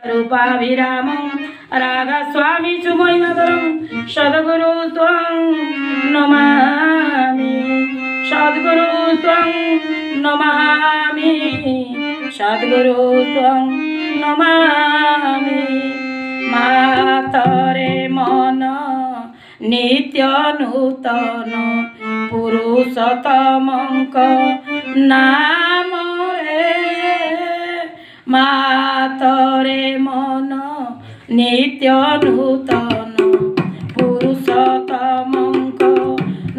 रूपाभिरामं राधास्वामी सुमयिमधुरं सद्गुरु त्वं नमामि सद्गुरु त्वं नमामि सद्गुरु त्वं नमामि मातरे मन नित्य नूतन पुरुषोत्तमंक नाम रे मातरे मन नित्य नूतन पुरुषोत्तमंक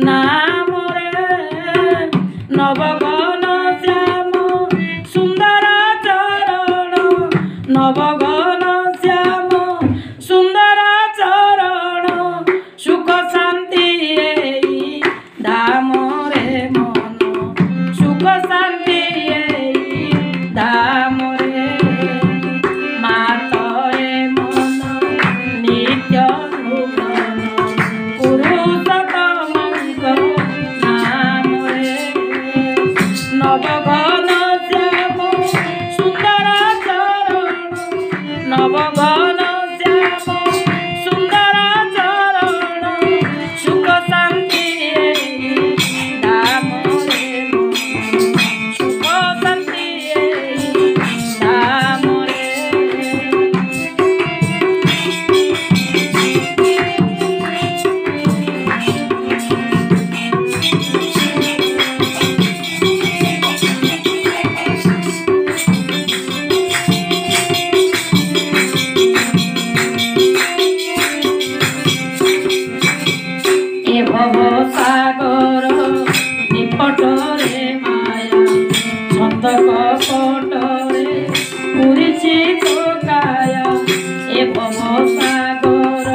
नाम रे नवगण श्याम सुंदर चरण नवगण श्याम सुंदर चरण सुख शांति धाम रे मन सुख शांति धाम रे मातरे मन नित्य नूतन पुरुषोत्तमंक नाम रे नवगण श्याम सुंदर चरण नवगण श्याम सुंदर चरण सुख शांति धाम रे सुख शांति धाम रे ए भव सागर निपट रे माया छंद कपट रे पुरिछि तो काया ए भव सागर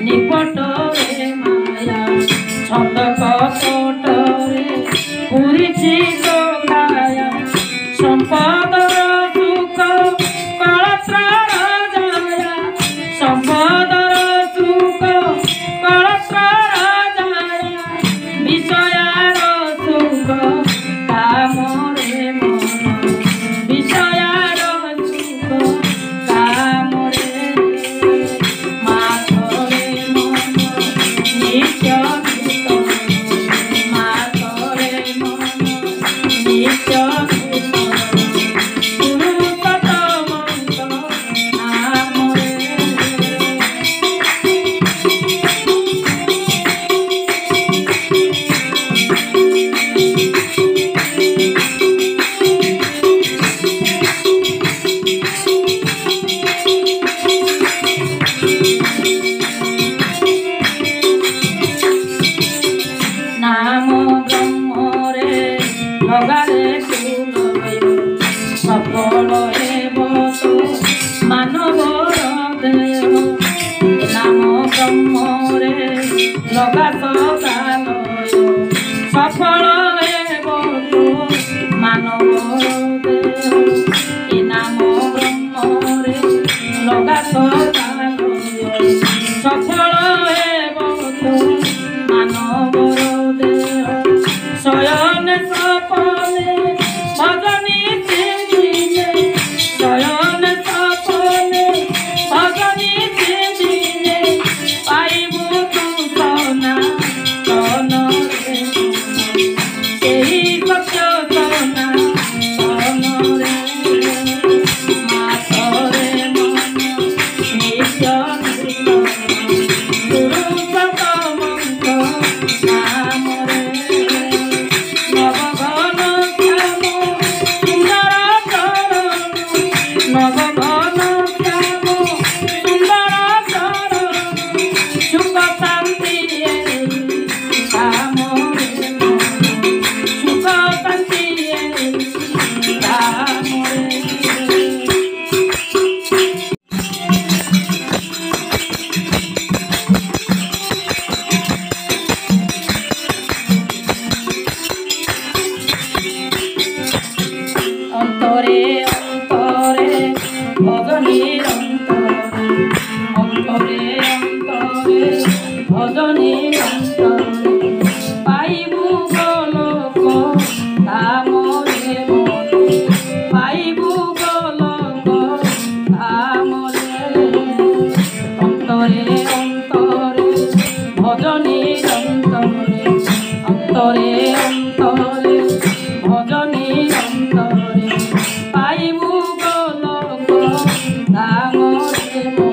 निपट रे माया छंद कपट रे पुरिछि तो काया संपदर सुख कळत्रार जाया संपदर सुख कळत्रार जाया विषयार सुख काम रे मन विषयार सुख काम रे मातरे मन नित्य नूतन मातरे मन नित्य नूतन पुरुषोत्तमंक नाम रे नाम ब्रह्म रे लगारे फूल सफल हेब तो मानव देह नाम ब्रह्म रे लगा सदालय सफल हेब तो मानव देह ए नाम ब्रह्म रे लगा सदालय सफल हेब तो मानव देह शयन सपने भजनी दिने शयन सपने भजनी दिने पाइबु तू सोना सोन रे सेही सत्य सोना सोन रे मातरे मन नित्य नूतन पुरुषोत्तमंक नाम रे नवगण श्याम सुंदर चरण नवगण श्याम सुंदर चरण सुख शांति धाम रे सुख शांति धाम रे অন্তরে অন্তরে ভজনীর অন্তরে অন্তরে অন্তরে ভজনীর অন্তরে পাইবু গোলক ধাম রে মন পাইবু গোলক ধাম ডাঙরে